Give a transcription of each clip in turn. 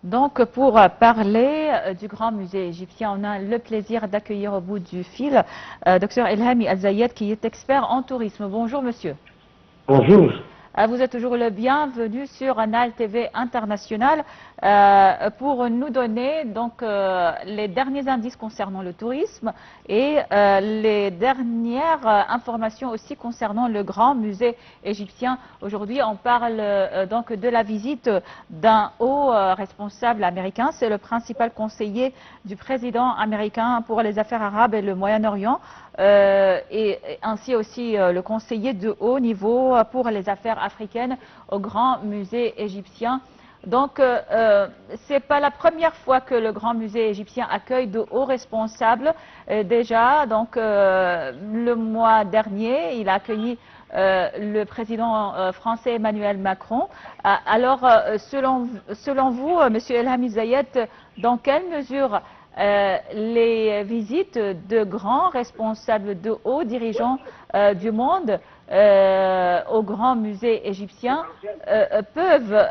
Donc, pour parler du Grand Musée égyptien, on a le plaisir d'accueillir au bout du fil Dr Elhami Al-Zayed, qui est expert en tourisme. Bonjour, monsieur. Bonjour. Vous êtes toujours le bienvenu sur Anal TV International pour nous donner donc les derniers indices concernant le tourisme et les dernières informations aussi concernant le Grand Musée égyptien. Aujourd'hui, on parle donc de la visite d'un haut responsable américain. C'est le principal conseiller du président américain pour les affaires arabes et le Moyen-Orient. Et ainsi aussi le conseiller de haut niveau pour les affaires africaines au Grand Musée égyptien. Donc, ce n'est pas la première fois que le Grand Musée égyptien accueille de hauts responsables. Déjà, donc, le mois dernier, il a accueilli le président français Emmanuel Macron. Alors, selon vous, Monsieur Elhami Zayed, dans quelle mesure les visites de grands responsables, de hauts dirigeants du monde au Grand Musée égyptien peuvent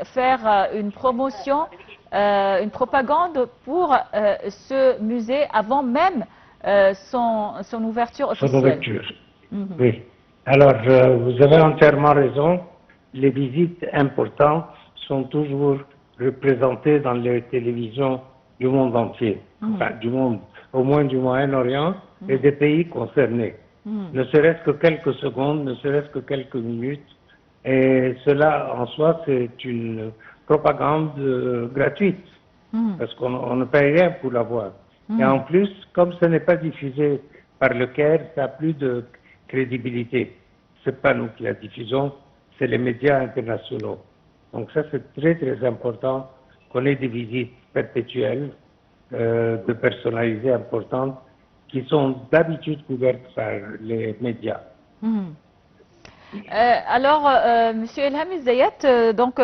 faire une promotion, une propagande pour ce musée avant même son ouverture officielle? Son ouverture. Oui. Alors, vous avez entièrement raison. Les visites importantes sont toujours représentées dans les télévisions du monde entier, enfin du monde, au moins du Moyen-Orient et des pays concernés. Ne serait-ce que quelques secondes, ne serait-ce que quelques minutes. Et cela, en soi, c'est une propagande gratuite, parce qu'on ne paye rien pour la voir. Et en plus, comme ce n'est pas diffusé par le Caire, ça n'a plus de crédibilité. Ce n'est pas nous qui la diffusons, c'est les médias internationaux. Donc ça, c'est très très important qu'on ait des visites perpétuelles de personnalités importantes qui sont d'habitude couvertes par les médias. Alors, Monsieur Elhami Zayed, donc,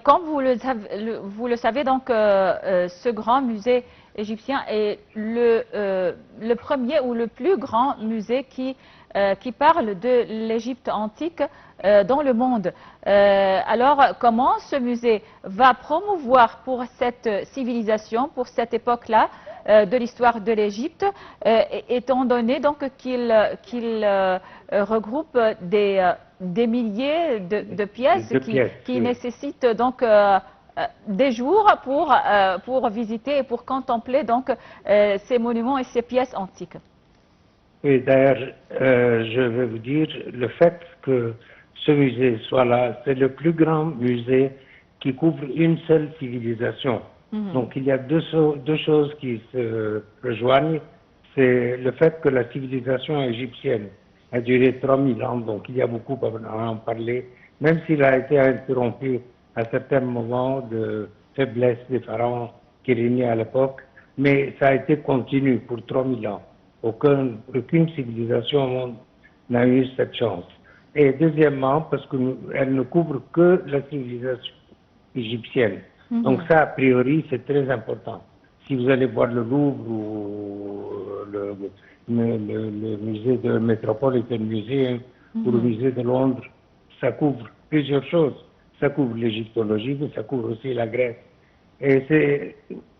comme vous le savez, donc, ce grand musée égyptien est le premier ou le plus grand musée qui parle de l'Égypte antique dans le monde. Alors, comment ce musée va promouvoir pour cette civilisation, pour cette époque-là, de l'histoire de l'Égypte, étant donné donc qu'il regroupe des milliers de pièces qui nécessitent donc des jours pour visiter et pour contempler donc ces monuments et ces pièces antiques. Oui, d'ailleurs, je vais vous dire, le fait que ce musée soit là, c'est le plus grand musée qui couvre une seule civilisation. Donc il y a deux choses qui se rejoignent. C'est le fait que la civilisation égyptienne a duré 3000 ans, donc il y a beaucoup à en parler, même s'il a été interrompu à certains moments de faiblesse des pharaons qui régnaient à l'époque, mais ça a été continu pour 3000 ans. Aucune civilisation au monde n'a eu cette chance. Et deuxièmement, parce qu'elle ne couvre que la civilisation égyptienne. Donc ça, a priori, c'est très important. Si vous allez voir le Louvre ou le musée de Metropolitan Museum ou le musée de Londres, ça couvre plusieurs choses. Ça couvre l'égyptologie, mais ça couvre aussi la Grèce. Et c'est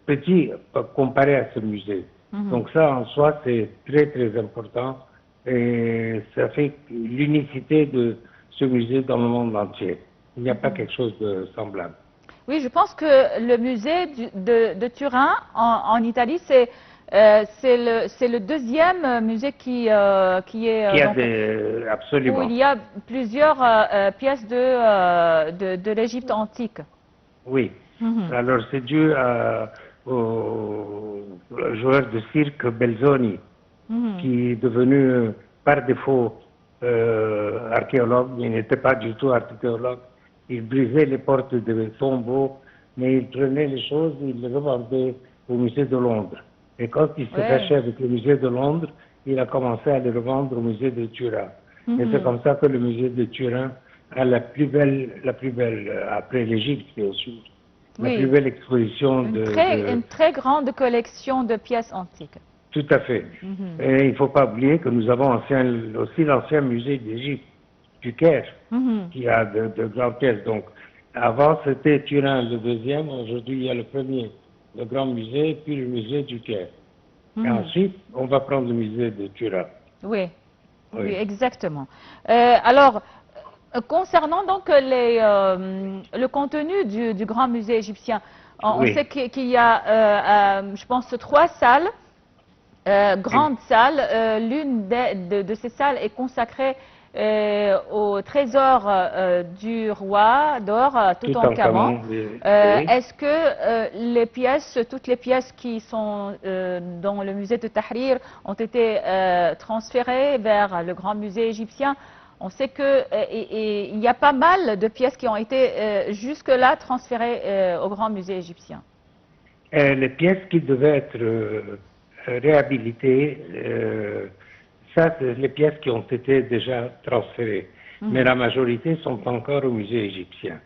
petit comparé à ce musée. Donc ça, en soi, c'est très très important. Et ça fait l'unicité de ce musée dans le monde entier. Il n'y a pas quelque chose de semblable. Oui, je pense que le musée de Turin, en Italie, c'est le deuxième musée qui est absolument. où il y a plusieurs pièces de l'Égypte antique. Oui. Alors c'est dû au joueur de cirque Belzoni, qui est devenu par défaut archéologue, mais il n'était pas du tout archéologue. Il brisait les portes des tombeaux, mais il prenait les choses et il les revendait au musée de Londres. Et quand il s'est fâché avec le musée de Londres, il a commencé à les revendre au musée de Turin. Et c'est comme ça que le musée de Turin a la plus belle après l'Égypte, bien sûr, la plus belle exposition une très grande collection de pièces antiques. Tout à fait. Et il ne faut pas oublier que nous avons aussi l'ancien musée d'Égypte, du Caire, qui a de grandes pièces. Donc, Avant, c'était Turin le deuxième. Aujourd'hui, il y a le premier, le Grand Musée, puis le musée du Caire. Et ensuite, on va prendre le musée de Turin. Oui, oui, Oui. exactement. Alors, concernant donc le contenu du Grand Musée égyptien, on Oui. sait qu'il y a, je pense, 3 salles. Grande salle. L'une de ces salles est consacrée au trésor du roi d'or, Toutankhamon. Oui. Est-ce que les pièces, toutes les pièces qui sont dans le musée de Tahrir ont été transférées vers le grand musée égyptien? On sait qu'il y a pas mal de pièces qui ont été jusque-là transférées au grand musée égyptien. Les pièces qui devaient être réhabilitées, ça, c'est les pièces qui ont été déjà transférées. Mais la majorité sont encore au musée égyptien.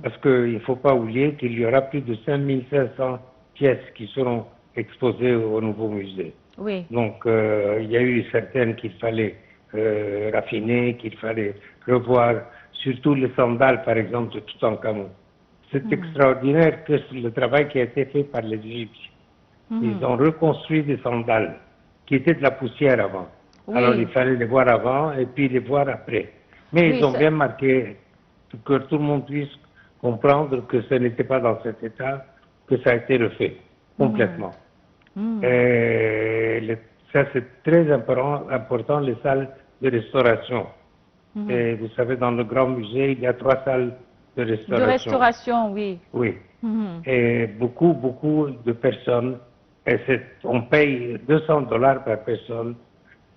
Parce qu'il ne faut pas oublier qu'il y aura plus de 5500 pièces qui seront exposées au nouveau musée. Oui. Donc, il y a eu certaines qu'il fallait raffiner, qu'il fallait revoir, surtout les sandales, par exemple, de Toutankhamon. C'est extraordinaire que le travail qui a été fait par les Égyptiens. Ils ont reconstruit des sandales qui étaient de la poussière avant. Oui. Alors il fallait les voir avant et puis les voir après. Mais Oui, ils ont bien marqué que tout le monde puisse comprendre que ce n'était pas dans cet état que ça a été refait complètement. Et ça c'est très important, les salles de restauration. Et vous savez, dans le grand musée, il y a 3 salles de restauration. De restauration, oui. Oui. Et beaucoup de personnes, et on paye $200 par personne,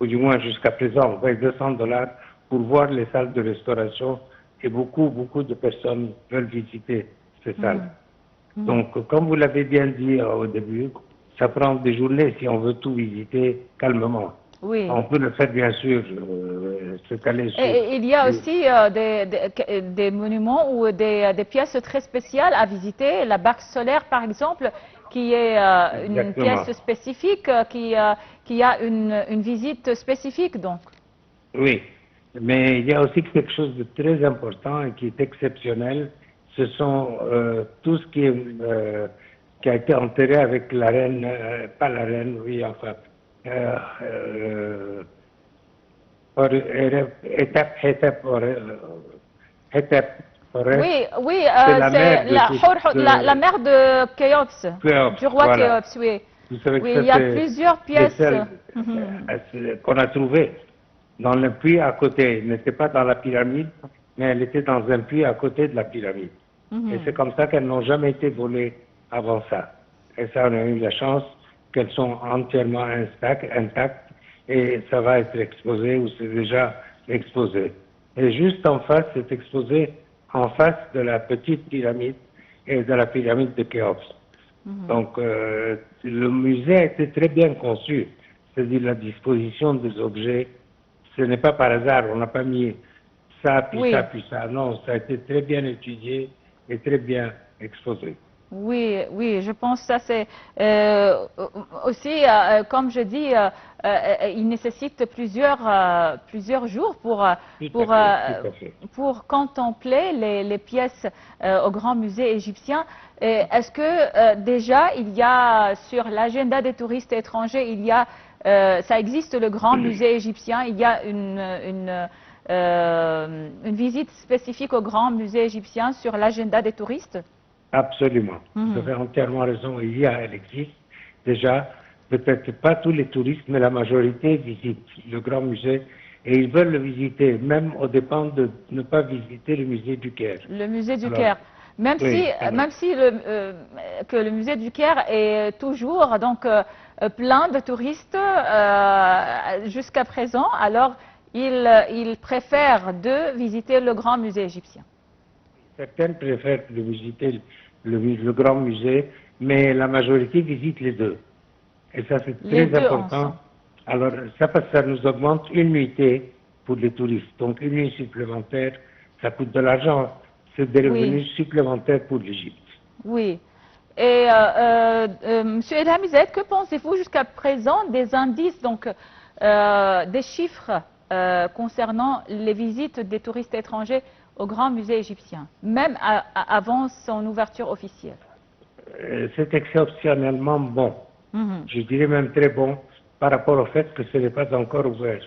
ou du moins jusqu'à présent, on paye $200 pour voir les salles de restauration, et beaucoup de personnes veulent visiter ces salles. Donc, comme vous l'avez bien dit au début, ça prend des journées si on veut tout visiter calmement. Oui. On peut le faire bien sûr, se caler sur... Et il y a aussi des monuments ou des pièces très spéciales à visiter. La barque solaire, par exemple, qui est une pièce spécifique, qui a une visite spécifique, donc. Oui, mais il y a aussi quelque chose de très important et qui est exceptionnel. Ce sont tout ce qui a été enterré avec la reine, pas la reine, oui, enfin... Oui, oui, c'est la mère de Khéops, du roi voilà. Khéops, oui. Vous savez que Oui, ça, il y a plusieurs pièces. Qu'on a trouvées dans le puits à côté. Elle n'était pas dans la pyramide, mais elle était dans un puits à côté de la pyramide. Et c'est comme ça qu'elles n'ont jamais été volées avant ça. Et ça, on a eu la chance qu'elles sont entièrement intactes et ça va être exposé ou c'est déjà exposé. Et juste en face, c'est exposé en face de la petite pyramide et de la pyramide de Khéops. Donc, le musée a été très bien conçu, c'est-à-dire la disposition des objets. Ce n'est pas par hasard, on n'a pas mis ça, puis ça, puis ça. Non, ça a été très bien étudié et très bien exposé. Oui, oui, je pense que ça c'est aussi, comme je dis, il nécessite plusieurs jours pour contempler les pièces au Grand Musée égyptien. Est-ce que déjà il y a sur l'agenda des touristes étrangers, ça existe le Grand Musée égyptien, il y a une visite spécifique au Grand Musée égyptien sur l'agenda des touristes? Absolument. Vous avez entièrement raison. Elle existe déjà. Peut-être pas tous les touristes, mais la majorité visitent le Grand Musée et ils veulent le visiter, même au dépend de ne pas visiter le musée du Caire. Le musée du Caire. Même si que le musée du Caire est toujours donc plein de touristes jusqu'à présent, alors ils préfèrent de visiter le Grand Musée égyptien. Certains préfèrent de visiter le Grand Musée, mais la majorité visite les deux. Et ça, c'est très important. Alors, ça nous augmente une nuitée pour les touristes. Donc, une nuit supplémentaire, ça coûte de l'argent. C'est des revenus supplémentaires pour l'Égypte. Oui. Et Monsieur El Hamizet, que pensez-vous jusqu'à présent des indices, donc des chiffres concernant les visites des touristes étrangers au Grand Musée égyptien, même avant son ouverture officielle? C'est exceptionnellement bon. Je dirais même très bon par rapport au fait que ce n'est pas encore ouvert.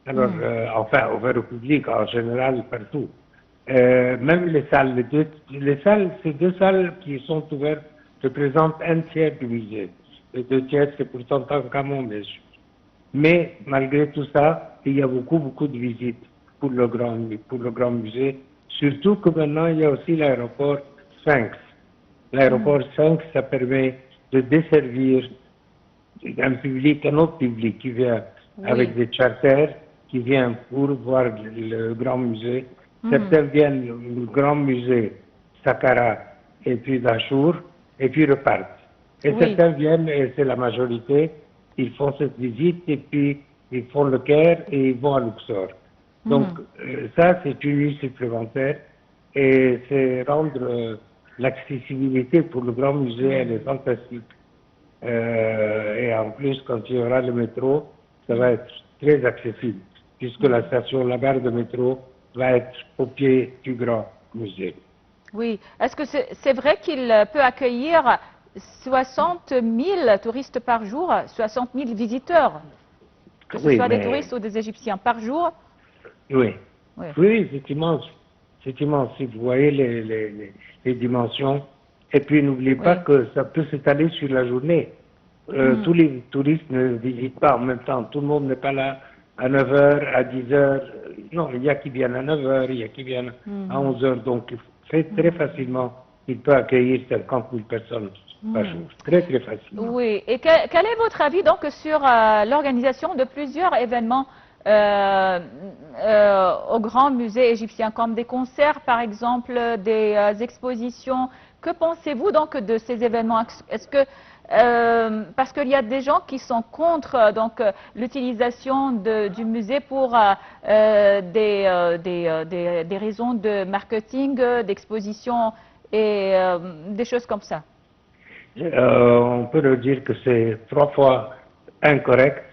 Alors, enfin, ouvert au public en général partout. Même les salles, ces deux salles qui sont ouvertes représentent un tiers du musée. Les deux tiers, c'est pourtant Toutankhamon, bien sûr. Mais malgré tout ça, il y a beaucoup de visites pour le grand musée. Surtout que maintenant, il y a aussi l'aéroport Sphinx. L'aéroport Sphinx, ça permet de desservir un autre public qui vient avec des charters, qui vient pour voir le grand musée. Certains viennent au grand musée Saqqara et puis d'Achour, et puis repartent. Et certains viennent, et c'est la majorité, ils font cette visite, et puis ils font le Caire et ils vont à Luxor. Donc ça, c'est une nuit supplémentaire, et c'est rendre l'accessibilité pour le grand musée, elle est fantastique. Et en plus, quand il y aura le métro, ça va être très accessible, puisque la station, la gare de métro, va être au pied du grand musée. Oui. Est-ce que c'est vrai qu'il peut accueillir 60 000 touristes par jour, 60 000 visiteurs, que ce soit des touristes ou des Égyptiens par jour? Oui, c'est immense. C'est immense. Si vous voyez les dimensions. Et puis n'oubliez pas que ça peut s'étaler sur la journée. Tous les touristes ne visitent pas en même temps. Tout le monde n'est pas là à 9 h, à 10 h. Non, il y a qui viennent à 9 h, il y a qui viennent à 11 h. Donc, très facilement, il peut accueillir 50 000 personnes par jour. Très facilement. Oui. Et quel est votre avis donc sur l'organisation de plusieurs événements au Grand Musée égyptien, comme des concerts par exemple, des expositions? Que pensez-vous donc de ces événements? Est-ce que parce qu'il y a des gens qui sont contre donc l'utilisation du musée pour des raisons de marketing, d'exposition et des choses comme ça. On peut le dire que c'est 3 fois incorrect,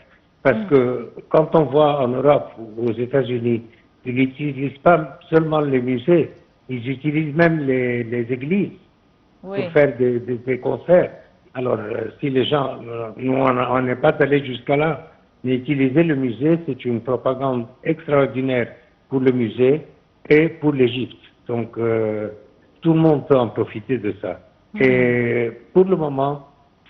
parce que quand on voit en Europe ou aux États-Unis, ils n'utilisent pas seulement les musées, ils utilisent même les églises pour faire des concerts. Alors, si les gens, nous on n'est pas allé jusqu'à là, mais utiliser le musée, c'est une propagande extraordinaire pour le musée et pour l'Égypte. Donc, tout le monde peut en profiter de ça. Et pour le moment,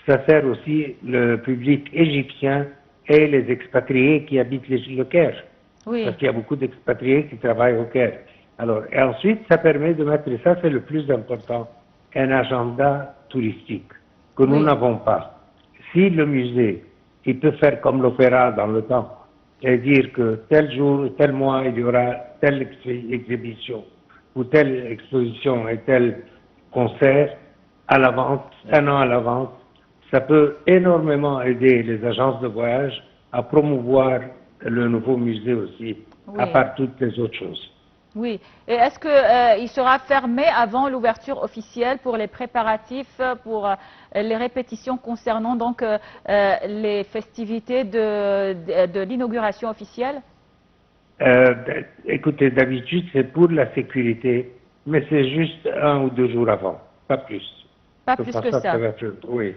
ça sert aussi le public égyptien et les expatriés qui habitent le Caire. Parce qu'il y a beaucoup d'expatriés qui travaillent au Caire. Alors, et ensuite, ça permet de mettre, et ça c'est le plus important, un agenda touristique que nous n'avons pas. Si le musée, il peut faire comme l'opéra dans le temps, et dire que tel jour, tel mois, il y aura telle exhibition, ou telle exposition et tel concert, à l'avance, un an à l'avance, ça peut énormément aider les agences de voyage à promouvoir le nouveau musée aussi, à part toutes les autres choses. Oui. Et est-ce qu'il sera fermé avant l'ouverture officielle pour les préparatifs, pour les répétitions concernant donc les festivités de l'inauguration officielle? Écoutez, d'habitude c'est pour la sécurité, mais c'est juste 1 ou 2 jours avant, pas plus. Pas plus que ça. Oui.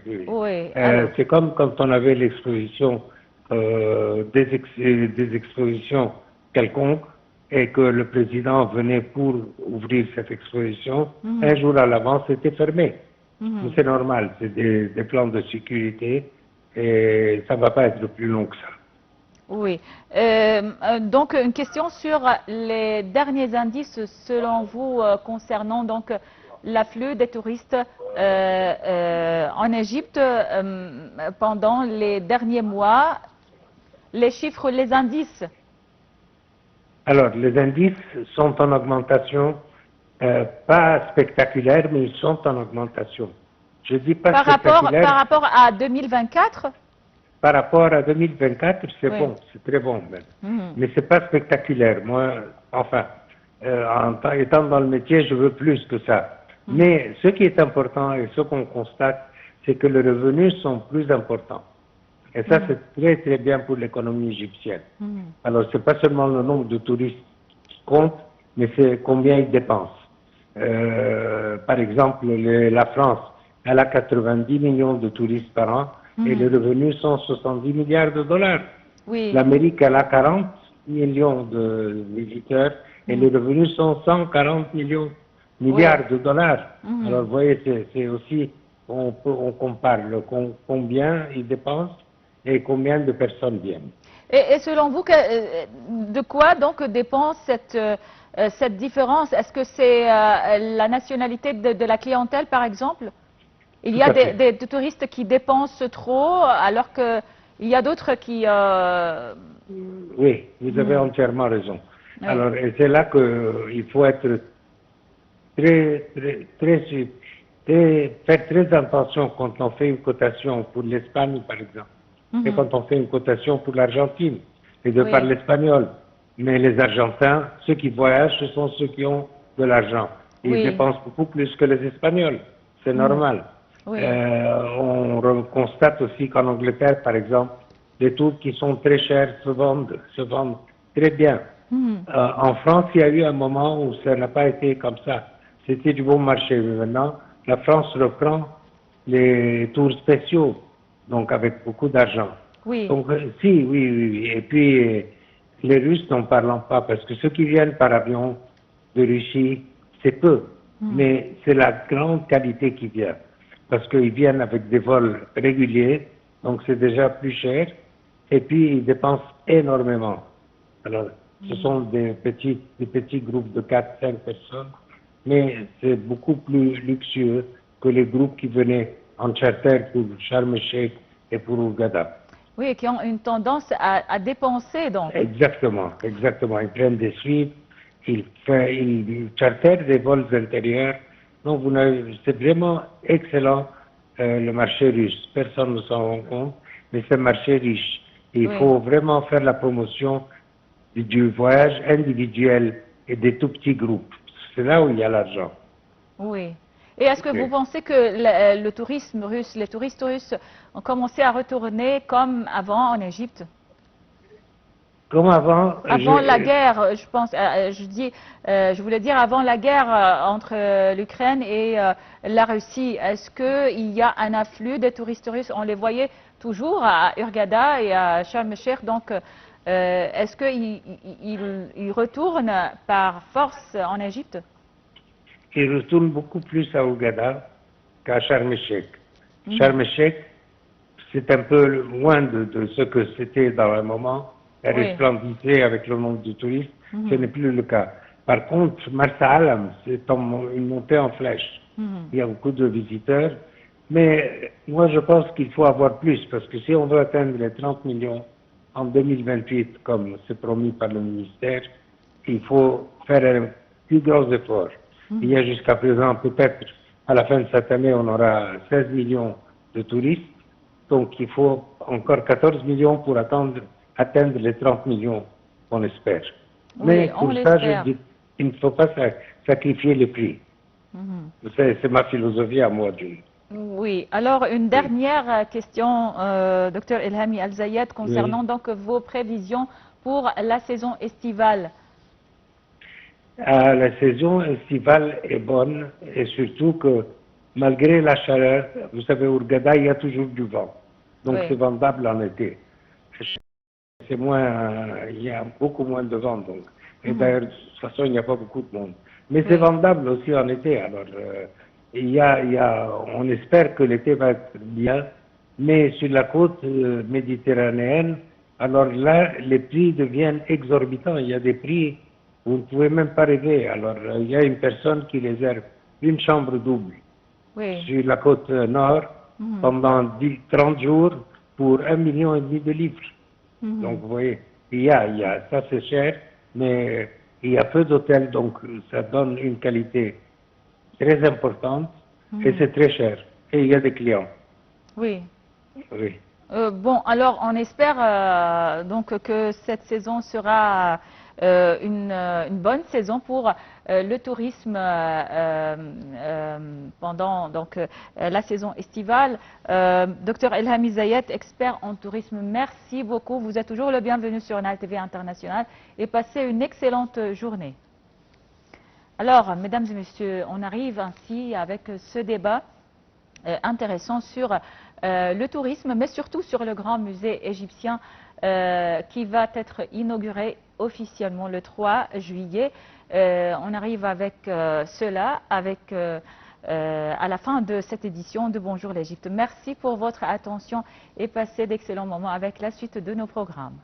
C'est comme quand on avait l'exposition, des expositions quelconques, et que le président venait pour ouvrir cette exposition, un jour à l'avance, c'était fermé. C'est normal, c'est des plans de sécurité, et ça ne va pas être plus long que ça. Oui. Donc, une question sur les derniers indices, selon vous, concernant donc l'afflux des touristes en Égypte pendant les derniers mois. Les chiffres, les indices. Alors, les indices sont en augmentation, pas spectaculaire, mais ils sont en augmentation. Je dis pas spectaculaire. Par rapport à 2024? Par rapport à 2024, c'est bon, c'est très bon même. Mais c'est pas spectaculaire. Moi, enfin, étant dans le métier, je veux plus que ça. Mais ce qui est important et ce qu'on constate, c'est que les revenus sont plus importants. Et ça, c'est très bien pour l'économie égyptienne. Alors, c'est pas seulement le nombre de touristes qui compte, mais c'est combien ils dépensent. Par exemple, la France, elle a 90 millions de touristes par an et les revenus sont 70 milliards de dollars. Oui. L'Amérique, elle a 40 millions de visiteurs et les revenus sont 140 milliards de dollars. Alors, vous voyez, c'est aussi, on compare combien ils dépensent et combien de personnes viennent. Et selon vous, de quoi donc dépend cette différence? Est-ce que c'est la nationalité de la clientèle, par exemple? Il y a des touristes qui dépensent trop, alors qu'il y a d'autres qui... Oui, vous avez entièrement raison. Oui. Alors, et c'est là qu'il faut être faire très attention quand on fait une cotation pour l'Espagne, par exemple, et quand on fait une cotation pour l'Argentine, et de par l'espagnol. Mais les Argentins, ceux qui voyagent, ce sont ceux qui ont de l'argent. Ils dépensent beaucoup plus que les Espagnols. C'est normal. On constate aussi qu'en Angleterre, par exemple, les tours qui sont très chers se vendent très bien. En France, il y a eu un moment où ça n'a pas été comme ça. C'était du bon marché. Mais maintenant, la France reprend les tours spéciaux, donc avec beaucoup d'argent. Oui. Donc, oui. Et puis, les Russes n'en parlons pas, parce que ceux qui viennent par avion de Russie, c'est peu. Mais c'est la grande qualité qui vient. Parce qu'ils viennent avec des vols réguliers, donc c'est déjà plus cher. Et puis, ils dépensent énormément. Alors, ce sont des petits groupes de 4-5 personnes, mais c'est beaucoup plus luxueux que les groupes qui venaient en charter pour Sharm el-Sheikh et pour Hurghada. Oui, qui ont une tendance à dépenser, donc. Exactement. Ils prennent des suites, ils chartèrent des vols intérieurs. Donc, c'est vraiment excellent le marché russe. Personne ne s'en rend compte, mais c'est un marché riche. Il faut vraiment faire la promotion du voyage individuel et des tout petits groupes. C'est là où il y a l'argent. Oui. Et est-ce que vous pensez que le tourisme russe, les touristes russes ont commencé à retourner comme avant en Égypte? Comme avant? Avant la guerre, je pense, je voulais dire avant la guerre entre l'Ukraine et la Russie. Est-ce qu'il y a un afflux de touristes russes? On les voyait toujours à Hurghada et à Sharm el-Sheikh, donc est-ce qu'ils retournent par force en Égypte? Ils retournent beaucoup plus à Hurghada qu'à Sharm el-Sheikh. Sharm el-Sheikh, c'est un peu loin de ce que c'était dans un moment. Elle resplendissait avec le nombre de touristes. Ce n'est plus le cas. Par contre, Marsa Alam, c'est une montée en flèche. Il y a beaucoup de visiteurs. Mais moi, je pense qu'il faut avoir plus, parce que si on veut atteindre les 30 millions en 2028, comme c'est promis par le ministère, il faut faire un plus gros effort. Il y a jusqu'à présent, peut-être, à la fin de cette année, on aura 16 millions de touristes. Donc, il faut encore 14 millions pour atteindre les 30 millions qu'on espère. Mais pour ça, je dis qu'il ne faut pas sacrifier les prix. C'est ma philosophie à moi. Oui. Alors, une dernière question, Dr Elhami Al-Zayed, concernant donc vos prévisions pour la saison estivale. La saison estivale est bonne et surtout que malgré la chaleur, vous savez, au Hurghada, il y a toujours du vent. Donc c'est vendable en été. Il y a beaucoup moins de vent. Donc. Et d'ailleurs, de toute façon, il n'y a pas beaucoup de monde. Mais c'est vendable aussi en été. Alors, on espère que l'été va être bien. Mais sur la côte méditerranéenne, alors là, les prix deviennent exorbitants. Il y a des prix où vous ne pouvez même pas rêver. Alors, il y a une personne qui réserve une chambre double sur la côte nord pendant 30 jours pour 1,5 million de livres. Donc, vous voyez, ça c'est cher, mais il y a peu d'hôtels, donc ça donne une qualité très importante et c'est très cher. Et il y a des clients. Oui. Bon, alors on espère donc que cette saison sera une bonne saison pour le tourisme pendant donc la saison estivale. Dr Elhami Zayed, expert en tourisme, merci beaucoup. Vous êtes toujours le bienvenu sur Nile TV International et passez une excellente journée. Alors, mesdames et messieurs, on arrive ainsi avec ce débat intéressant sur le tourisme, mais surtout sur le grand musée égyptien qui va être inauguré officiellement le 3 juillet. On arrive avec cela, à la fin de cette édition de Bonjour l'Égypte. Merci pour votre attention et passez d'excellents moments avec la suite de nos programmes.